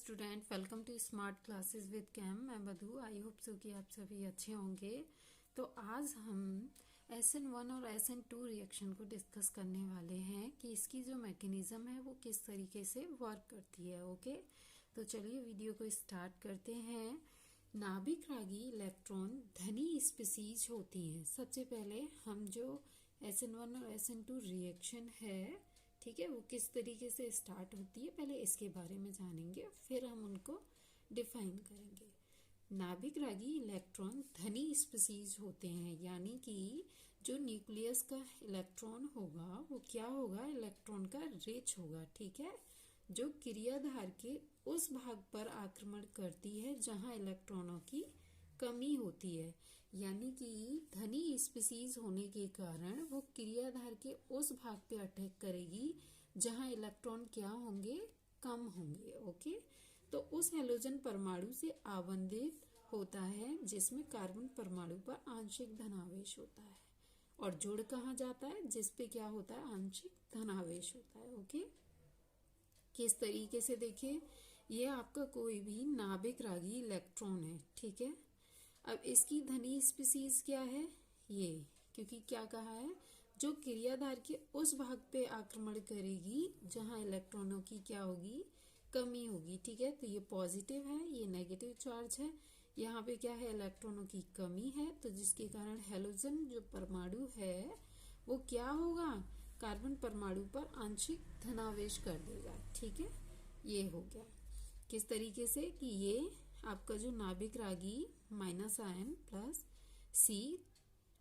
Student, welcome to smart classes with cam. मैं Madhu. I hope so कि आप सभी अच्छे होंगे। तो आज हम SN1 और SN2 रिएक्शन को डिस्कस करने वाले हैं कि इसकी जो मैकेनिज्म है वो किस तरीके से वर्क करती है। ओके, तो चलिए वीडियो को स्टार्ट करते हैं। नाभिक रागी इलेक्ट्रॉन धनी स्पीसीज होती हैं। सबसे पहले हम जो SN1 और SN2 रिएक्शन है, ठीक है, वो किस तरीके से स्टार्ट होती है पहले इसके बारे में जानेंगे, फिर हम उनको डिफाइन करेंगे। नाभिक रागी इलेक्ट्रॉन धनी स्पीसीज होते हैं, यानी कि जो न्यूक्लियस का इलेक्ट्रॉन होगा वो क्या होगा, इलेक्ट्रॉन का रिच होगा, ठीक है, जो क्रियाधार के उस भाग पर आक्रमण करती है जहां इलेक्ट्रॉनों की कमी होती है। यानी कि धनी स्पीसीज होने के कारण वो क्रियाधार के उस भाग पे अटैक करेगी जहां इलेक्ट्रॉन क्या होंगे, कम होंगे। ओके, तो उस हैलोजन परमाणु से आबंधित होता है जिसमें कार्बन परमाणु पर आंशिक धनावेश होता है, और जुड़ कहाँ जाता है, जिसपे क्या होता है, आंशिक धनावेश होता है। ओके, किस तरीके से देखिए, ये आपका कोई भी नाभिक रागी इलेक्ट्रॉन है, ठीक है। अब इसकी धनी स्पीसीज क्या है, ये, क्योंकि क्या कहा है, जो क्रियाधार के उस भाग पे आक्रमण करेगी जहां इलेक्ट्रॉनों की क्या होगी, कमी होगी, ठीक है। तो ये पॉजिटिव है, ये नेगेटिव चार्ज है, यहाँ पे क्या है, इलेक्ट्रॉनों की कमी है, तो जिसके कारण हैलोजन जो परमाणु है वो क्या होगा, कार्बन परमाणु पर आंशिक धनावेश कर देगा, ठीक है। ये हो गया किस तरीके से कि ये आपका जो नाभिक रागी minus ion plus C,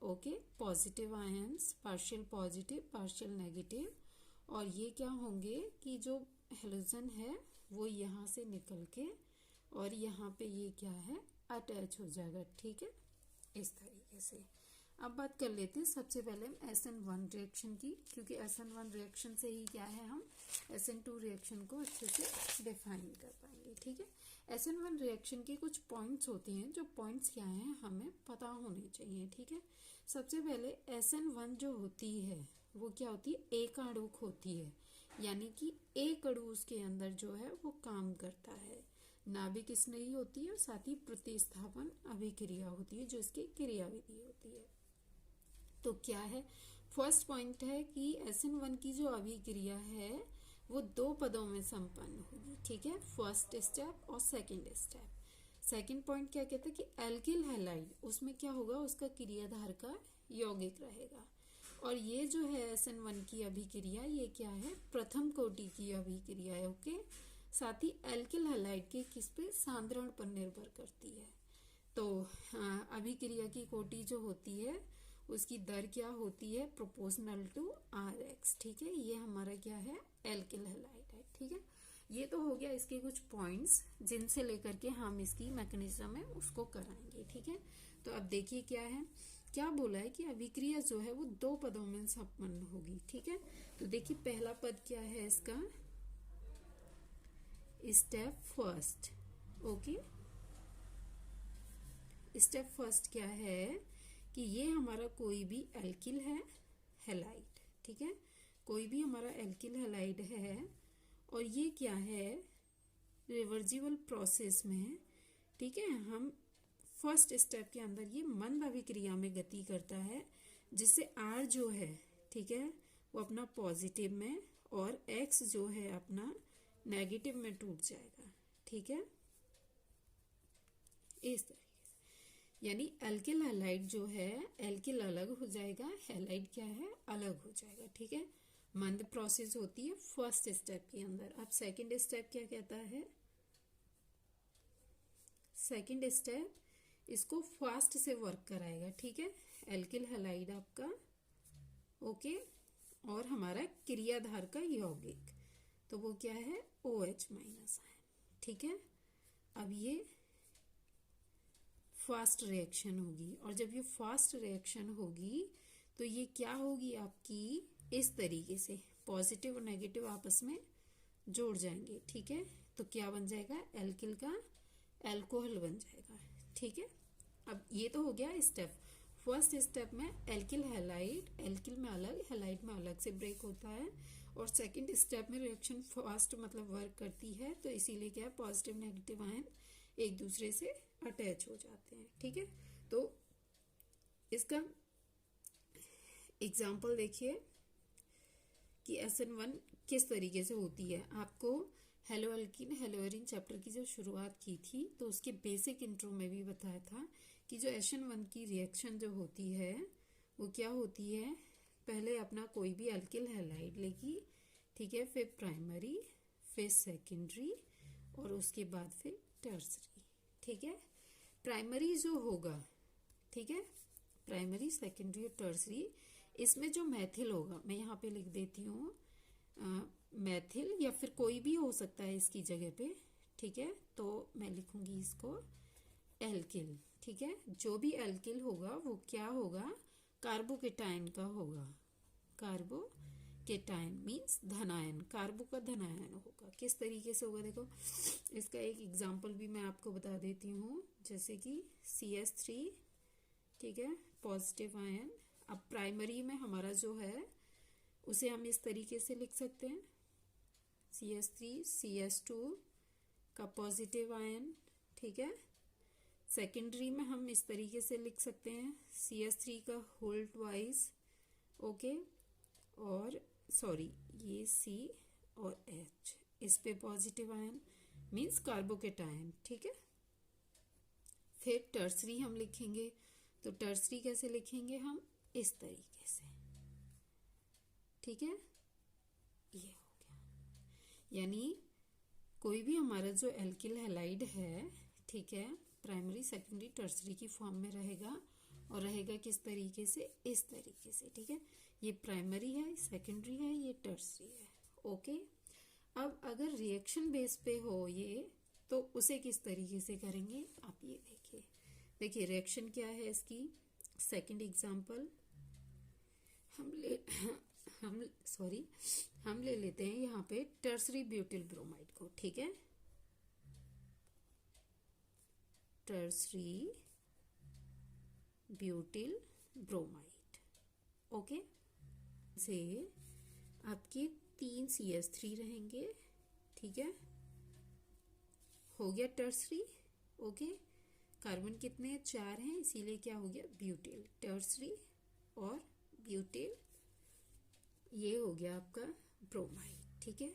okay, positive ions, partial positive partial negative, और ये क्या होंगे कि जो हैलोजन है वो यहाँ से निकल के और यहाँ पे ये क्या है, अटैच हो जाएगा, ठीक है, इस तरीके से। अब बात कर लेते हैं सबसे पहले हम SN1 रिएक्शन की, क्योंकि SN1 रिएक्शन से ही क्या है, हम SN2 रिएक्शन को अच्छे से डिफाइन कर पाएंगे, ठीक है। SN1 रिएक्शन के कुछ पॉइंट्स होते हैं, जो पॉइंट्स क्या हैं हमें पता होने चाहिए, ठीक है। सबसे पहले SN1 जो होती है वो क्या होती है, एक आणुक होती है, यानी कि एक अणु उसके अंदर जो है वो काम करता है। नाभिक स्नेही होती है और साथ ही प्रतिस्थापन अभिक्रिया होती है जो इसकी क्रियाविधि होती है। तो क्या है, फर्स्ट पॉइंट है कि SN1 की जो अभिक्रिया है वो दो पदों में संपन्न होगी, ठीक है, फर्स्ट स्टेप और सेकंड स्टेप। सेकंड पॉइंट क्या कहता है कि एल्किल हैलाइड, उसमें क्या होगा, उसका क्रियाधार का यौगिक रहेगा, और ये जो है SN1 की अभिक्रिया ये क्या है, प्रथम कोटि की अभिक्रिया है। ओके, साथ ही एल्किल हैलाइड के किस पे, सांद्रण पर निर्भर करती है। तो अभिक्रिया की कोटि जो होती है उसकी दर क्या होती है, प्रोपोर्शनल टू Rx, ठीक है। ये हमारा क्या है, एल्किल हैलाइड है, ठीक है। ये तो हो गया इसके कुछ पॉइंट्स जिनसे लेकर के हम इसकी मैकेनिज्म है उसको कराएंगे, ठीक है। तो अब देखिए क्या है, क्या बोला है कि अभिक्रिया जो है वो दो पदों में संपन्न होगी, ठीक है। तो देखिए पहला पद क्या है इसका, step first. Okay, step first क्या है कि ये हमारा कोई भी एल्किल है हैलाइड, ठीक है, कोई भी हमारा एल्किल हैलाइड है, और ये क्या है, रिवर्सिबल प्रोसेस में, ठीक है। हम फर्स्ट स्टेप के अंदर ये मंद अभिक्रिया में गति करता है, जिससे R जो है, ठीक है, वो अपना पॉजिटिव में और X जो है अपना नेगेटिव में टूट जाएगा, ठीक है, इस तरीके से। यानी एल्किल हैलाइड जो है, एल्किल अलग हो जाएगा, हैलाइड क्या है, अलग हो जाएगा, ठीक है। मंद प्रोसेस होती है फर्स्ट स्टेप के अंदर। अब सेकंड स्टेप क्या कहता है, सेकंड स्टेप इसको फास्ट से वर्क कराएगा, ठीक है, एल्किल हैलाइड आपका, ओके, और हमारा क्रियाधार का यौगिक, तो वो क्या है, OH माइनस है, ठीक है। अब ये फास्ट रिएक्शन होगी, और जब ये फास्ट रिएक्शन होगी तो ये क्या होगी आपकी, इस तरीके से पॉजिटिव और नेगेटिव आपस में जोड़ जाएंगे, ठीक है। तो क्या बन जाएगा, एल्किल का एल्कोहल बन जाएगा, ठीक है। अब ये तो हो गया स्टेप। फर्स्ट स्टेप में एल्किल हैलाइड, एल्किल में अलग हैलाइड में अलग से ब्रेक होता है, और सेकंड स्टेप में रिएक्शन फास्ट मतलब वर्क करती है, तो इसीलिए क्या है, पॉजिटिव नेगेटिव आयन एक दूसरे से अटैच हो जाते हैं। ठीक है, तो इसका एग्जाम्पल देखिए कि SN1 किस तरीके से होती है। आपको hello alkene hello arene chapter की जब शुरुआत की थी तो उसके बेसिक इंट्रो में भी बताया था कि जो SN1 की रिएक्शन जो होती है वो क्या होती है, पहले अपना कोई भी एल्किल हैलाइड लेगी, ठीक है, फिर प्राइमरी, फिर सेकेंडरी और उसके बाद फिर टर्सरी। ठीक है, प्राइमरी जो होगा, ठीक है, प्राइमरी सेकेंडरी और टर्सरी, इसमें जो मैथिल होगा, मैं यहाँ पे लिख देती हूँ मैथिल, या फिर कोई भी हो सकता है इसकी जगह पे। ठीक है, तो मैं लिखूंगी इसको एल्किल। ठीक है, जो भी एल्किल होगा वो क्या होगा, कार्बोकेटाइन का होगा। कार्बोकेटाइन मीन्स धनायन, कार्बो का धनायन होगा। किस तरीके से होगा देखो, इसका एक एग्जांपल भी मैं आपको बता देती हूँ, जैसे कि CH3, ठीक है, पॉजिटिव आयन। अब प्राइमरी में हमारा जो है उसे हम इस तरीके से लिख सकते हैं, CH3 CH2 का पॉजिटिव आयन। ठीक है, सेकेंडरी में हम इस तरीके से लिख सकते हैं, CH3 का होल ट्वाइस, ओके, और सॉरी ये C और H, इस पे पॉजिटिव आयन मीन्स कार्बोकेटायन। ठीक है, फिर टर्सरी हम लिखेंगे, तो टर्सरी कैसे लिखेंगे हम, इस तरीके से। ठीक है, ये हो गया, यानी कोई भी हमारा जो एल्किल हैलाइड है, ठीक है, प्राइमरी सेकेंडरी टर्सरी की फॉर्म में रहेगा, और रहेगा किस तरीके से, इस तरीके से। ठीक है, ये प्राइमरी है, सेकेंडरी है, ये टर्सरी है। ओके, अब अगर रिएक्शन बेस पे हो ये, तो उसे किस तरीके से करेंगे, आप ये देखिए। देखिए रिएक्शन क्या है इसकी, सेकंड एग्जांपल हम ले लेते हैं यहाँ पे टर्सरी ब्यूटिल ब्रोमाइड को। ठीक है, टर्सरी ब्यूटिल ब्रोमाइड, ओके, से आपके 3 CH3 रहेंगे। ठीक है, हो गया टर्सरी, ओके, कार्बन कितने हैं, 4 हैं, इसीलिए क्या हो गया, ब्यूटिल, टर्सरी और ब्यूटिल, ये हो गया आपका ब्रोमाइड। ठीक है,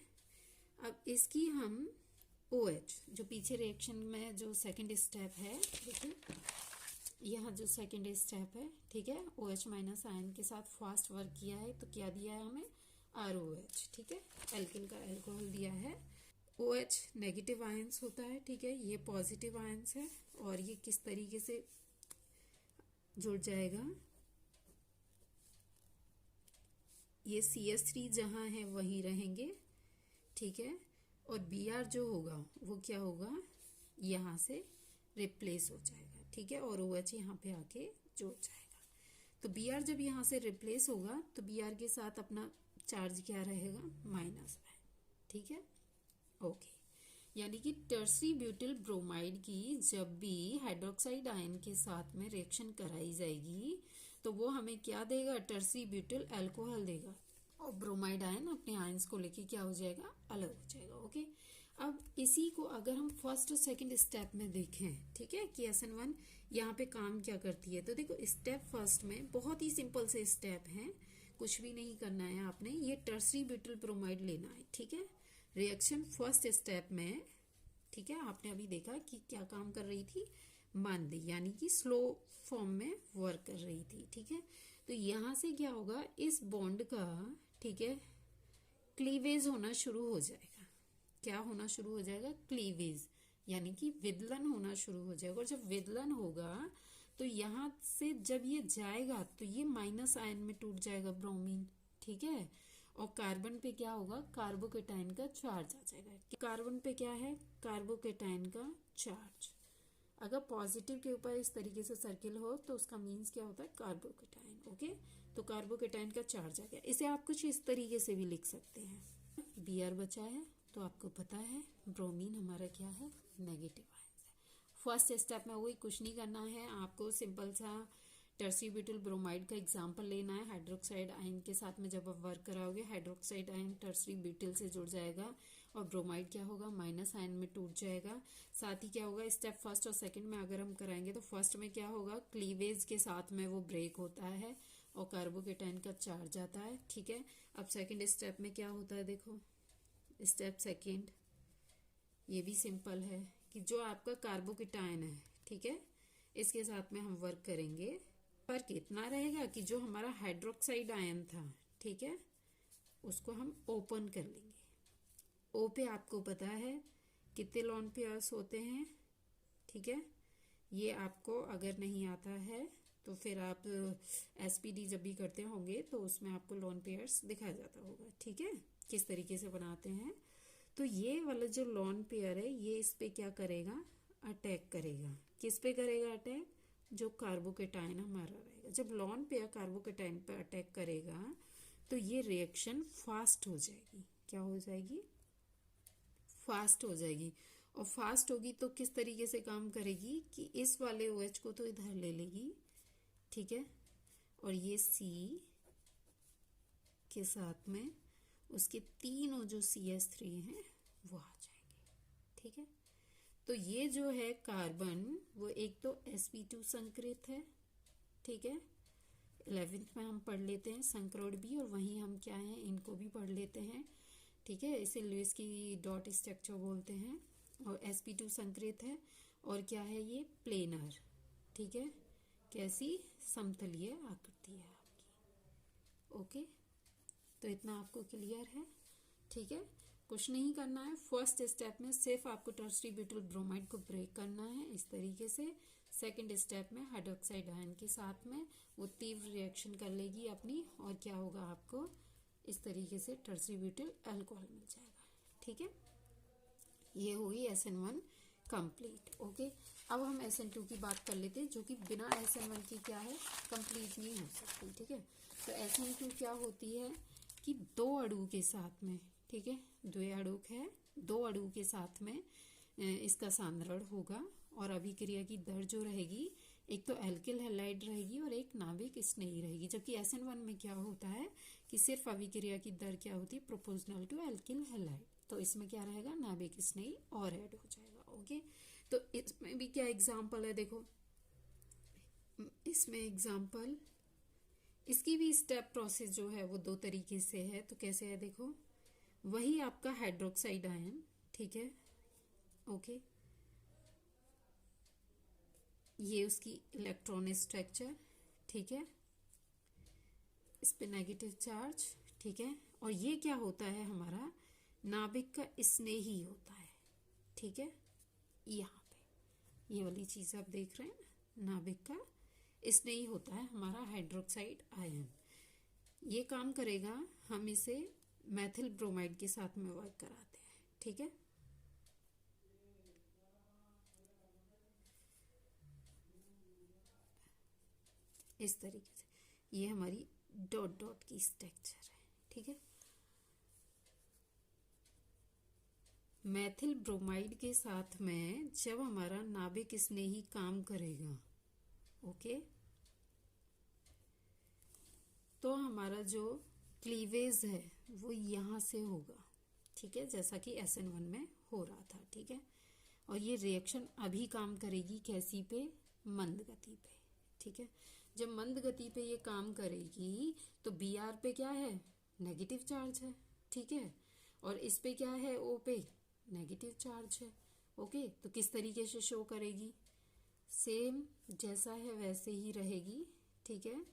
अब इसकी हम OH, जो पीछे रिएक्शन में जो सेकंड स्टेप है, देखिए यहाँ जो सेकंड स्टेप है, ठीक है, OH माइनस आयन के साथ फास्ट वर्क किया है, तो क्या दिया है हमें, ROH। ठीक है, एल्किल का एल्कोहल दिया है। OH नेगेटिव आयंस होता है, ठीक है, ये पॉजिटिव आयंस है, और ये किस तरीके से जुड़ जाएगा, ये CH3 जहाँ है वहीं रहेंगे। ठीक है, और Br जो होगा वो क्या होगा, यहाँ से रिप्लेस हो जाएगा। ठीक है, और OH यहाँ पे आके जुड़ जाएगा। तो Br जब यहाँ से रिप्लेस होगा तो Br के साथ अपना चार्ज क्या रहेगा, माइनस है। ठीक है, ओके, यानी कि टर्सरी ब्यूटिल ब्रोमाइड की जब भी हाइड्रोक्साइड आयन के साथ में रिएक्शन कराई जाएगी तो वो हमें क्या देगा, टर्सरी ब्यूटिल अल्कोहल देगा, और ब्रोमाइड आयन अपने आयंस को लेके क्या हो जाएगा, अलग हो जाएगा। ओके, अब इसी को अगर हम फर्स्ट और सेकंड स्टेप में देखें, ठीक है, कि SN1 यहाँ पे काम क्या करती है, तो देखो स्टेप फर्स्ट में बहुत ही सिंपल से स्टेप हैं, कुछ भी नहीं करना है आपने, ये टर्सरी ब्यूटिल ब्रोमाइड लेना है। ठीक है, रिएक्शन फर्स्ट स्टेप में, ठीक है, आपने अभी देखा कि क्या काम कर रही थी, मानदेय, यानी कि स्लो फॉर्म में वर्क कर रही थी। ठीक है, तो यहाँ से क्या होगा, इस बॉन्ड का, ठीक है, क्लीवेज होना शुरू हो जाएगा। क्या होना शुरू हो जाएगा, क्लीवेज, यानी कि विदलन होना शुरू हो जाएगा। और जब विदलन होगा तो यहाँ से जब ये जाएगा तो ये माइनस आयन में टूट जाएगा ब्रोमीन। ठीक है, और कार्बन पे क्या होगा, कार्बोकेटाइन का चार्ज आ जाएगा। कार्बन पे क्या है, कार्बोकेटाइन का चार्ज। अगर पॉजिटिव के ऊपर इस तरीके से सर्किल हो तो उसका मीन्स क्या होता है, कार्बोकेटाइन। ओके, तो कार्बोकेटाइन का चार्ज आ गया। इसे आप कुछ इस तरीके से भी लिख सकते हैं। Br बचा है, तो आपको पता है ब्रोमीन हमारा क्या है, नेगेटिव आयन है। फर्स्ट स्टेप में वही कुछ नहीं करना है आपको, सिंपल सा टर्सरी ब्यूटिल ब्रोमाइड का एग्जाम्पल लेना है। हाइड्रोक्साइड आयन के साथ में जब आप वर्क कराओगे, हाइड्रोक्साइड आयन टर्सरी ब्यूटिल से जुड़ जाएगा और ब्रोमाइड क्या होगा, माइनस आयन में टूट जाएगा। साथ ही क्या होगा, स्टेप फर्स्ट और सेकंड में अगर हम कराएंगे तो फर्स्ट में क्या होगा, क्लीवेज के साथ में वो ब्रेक होता है और कार्बोकेटाइन का चार्ज आता है। ठीक है, अब सेकंड स्टेप में क्या होता है, देखो स्टेप सेकंड, ये भी सिंपल है कि जो आपका कार्बोकेटाइन है, ठीक है, इसके साथ में हम वर्क करेंगे। फर्क इतना रहेगा कि जो हमारा हाइड्रोक्साइड आयन था, ठीक है, उसको हम ओपन कर लेंगे। ओ पे आपको पता है कितने लोन पेयर्स होते हैं, ठीक है, ये आपको अगर नहीं आता है तो फिर आप एसपीडी जब भी करते होंगे तो उसमें आपको लोन पेयर्स दिखाया जाता होगा। ठीक है, किस तरीके से बनाते हैं। तो ये वाला जो लोन पेयर है ये इस पे क्या करेगा, अटैक करेगा। किस पे करेगा अटैक, जो कार्बोकेटाइन हमारा रहेगा। जब लोन पेयर कार्बोकेटाइन पे अटैक करेगा तो ये रिएक्शन फास्ट हो जाएगी। क्या हो जाएगी, फास्ट हो जाएगी। और फास्ट होगी तो किस तरीके से काम करेगी कि इस वाले OH को तो इधर ले लेगी, ठीक है, और ये C के साथ में उसके तीनों जो CH3 हैं वो आ जाएंगे। ठीक है, तो ये जो है कार्बन वो एक तो sp2 संकरित है, ठीक है, 11th में हम पढ़ लेते हैं संकरोड भी, और वहीं हम क्या है इनको भी पढ़ लेते हैं। ठीक है, इसे लुईस की डॉट स्ट्रक्चर बोलते हैं। और sp2 संकरित है और क्या है ये प्लेनर, ठीक है, कैसी समतलीय आकृति है आपकी। ओके, तो इतना आपको क्लियर है। ठीक है, कुछ नहीं करना है। फर्स्ट स्टेप में सिर्फ आपको टर्सरी ब्यूटिल ब्रोमाइड को ब्रेक करना है इस तरीके से। सेकंड स्टेप में हाइड्रोक्साइड आयन के साथ में वो तीव्र रिएक्शन कर लेगी अपनी, और क्या होगा, आपको इस तरीके से टर्सरी ब्यूटिल अल्कोहल मिल जाएगा। ठीक है, ये हुई SN1 कंप्लीट। ओके, अब हम SN2 की बात कर लेते हैं, जो कि बिना SN1 की क्या है, कंप्लीट नहीं हो सकती। ठीक है, तो SN2 क्या होती है कि दो अणु के साथ में, ठीक है, द्विअणुक है, दो अणु के साथ में इसका सांद्रण होगा और अभिक्रिया की दर जो रहेगी, एक तो एल्किल हैलाइड रहेगी और एक नाभिक स्नेही रहेगी। जबकि SN1 में क्या होता है कि सिर्फ अभिक्रिया की दर क्या होती है, प्रोपोर्शनल टू एल्किल हैलाइड। तो इसमें क्या रहेगा, नाभिक स्नेही और ऐड हो जाएगा। ओके, तो इसमें भी क्या एग्जाम्पल है, देखो इसमें एग्जाम्पल, इसकी भी स्टेप प्रोसेस जो है वो दो तरीके से है। तो कैसे है, देखो वही आपका हाइड्रोक्साइड आयन, ठीक है, ओके, ये उसकी इलेक्ट्रॉनिक स्ट्रक्चर, ठीक है, इस पे नेगेटिव चार्ज, ठीक है, और ये क्या होता है, हमारा नाभिक का स्नेही होता है। ठीक है, यहाँ पे ये वाली चीज आप देख रहे हैं ना, नाभिक का स्नेही होता है हमारा हाइड्रोक्साइड आयन। ये काम करेगा, हम इसे मैथिल ब्रोमाइड के साथ में वर्क कराते हैं। ठीक है, इस तरीके से ये हमारी डॉट डॉट की स्ट्रक्चर है। ठीक है, मैथिल ब्रोमाइड के साथ में जब हमारा नाभिक स्नेही काम करेगा, ओके, तो हमारा जो क्लीवेज है वो यहाँ से होगा। ठीक है, जैसा कि SN1 में हो रहा था। ठीक है, और ये रिएक्शन अभी काम करेगी कैसी पे, मंद गति पे। ठीक है, जब मंद गति पे ये काम करेगी तो Br पे क्या है, नेगेटिव चार्ज है। ठीक है, और इस पे क्या है, O पे नेगेटिव चार्ज है। ओके, तो किस तरीके से शो करेगी, सेम जैसा है वैसे ही रहेगी। ठीक है,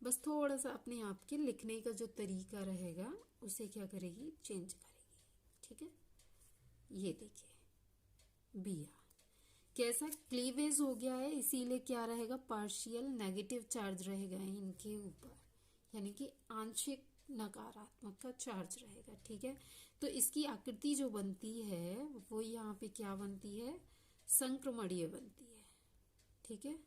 बस थोड़ा सा अपने आप के लिखने का जो तरीका रहेगा उसे क्या करेगी, चेंज करेगी। ठीक है, ये देखिए Br कैसा क्लीवेज हो गया है, इसीलिए क्या रहेगा, पार्शियल नेगेटिव चार्ज रहेगा इनके ऊपर, यानी कि आंशिक नकारात्मक का चार्ज रहेगा। ठीक है, तो इसकी आकृति जो बनती है वो यहाँ पे क्या बनती है, संक्रमणीय बनती है। ठीक है,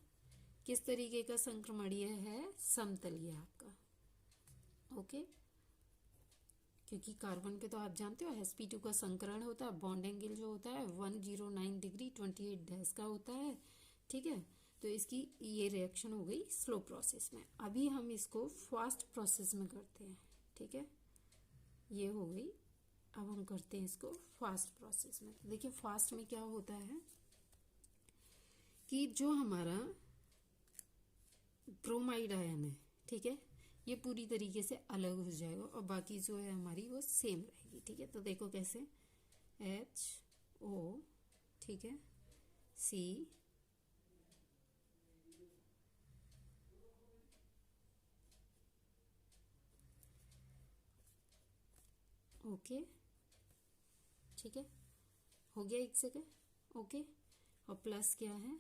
किस तरीके का संक्रमणीय है, समतलीय आपका। ओके, क्योंकि कार्बन पे तो आप जानते हो sp2 का संकरण होता है, बॉन्ड एंगल जो होता है 109 डिग्री 28 डैश का होता है। ठीक है, तो इसकी ये रिएक्शन हो गई स्लो प्रोसेस में। अभी हम इसको फास्ट प्रोसेस में करते हैं, ठीक है, ये हो गई। अब हम करते हैं इसको फास्ट प्रोसेस में। देखिए फास्ट में क्या होता है कि जो हमारा ब्रोमाइड आयन है, ठीक है, ये पूरी तरीके से अलग हो जाएगा और बाकी जो है हमारी वो सेम रहेगी, ठीक है। तो देखो कैसे, HO, ठीक है, C, ओके, ठीक है, हो गया एक जगह, ओके। और प्लस क्या है,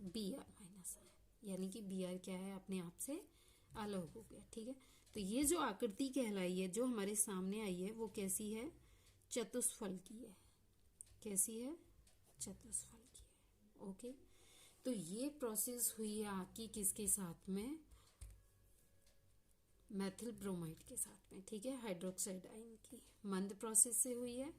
Br माइनस है, यानी कि Br क्या है, अपने आप से अलग हो गया, ठीक है। तो ये जो आकृति कहलाई है, जो हमारे सामने आई है, वो कैसी है, चतुष्फल की है। कैसी है, चतुष्फल की है, ओके। तो ये प्रोसेस हुई है आपकी किसके साथ में, मेथिल ब्रोमाइड के साथ में, ठीक है, हाइड्रोक्साइड आयन की मंद प्रोसेस से हुई है।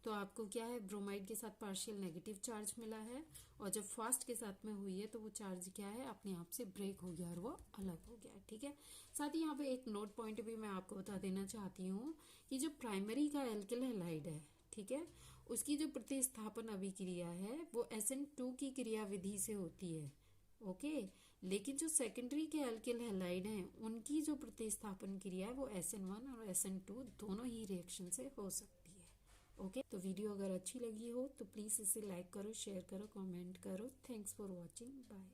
तो आपको क्या है, ब्रोमाइड के साथ पार्शियल नेगेटिव चार्ज मिला है, और जब फास्ट के साथ में हुई है तो वो चार्ज क्या है, अपने आप से ब्रेक हो गया और वो अलग हो गया, ठीक है। साथ ही यहाँ पे एक नोट पॉइंट भी मैं आपको बता देना चाहती हूँ कि जो प्राइमरी का एल्किल हैलाइड है, ठीक है, उसकी जो प्रतिस्थापन अभिक्रिया है वो SN2 की क्रिया विधि से होती है, ओके। लेकिन जो सेकेंडरी के एल्किल हैलाइड हैं उनकी जो प्रतिस्थापन क्रिया है वो SN1 और SN2 दोनों ही रिएक्शन से हो सकती है, ओके। तो वीडियो अगर अच्छी लगी हो तो प्लीज़ इसे लाइक करो, शेयर करो, कमेंट करो। Thanks for watching, bye.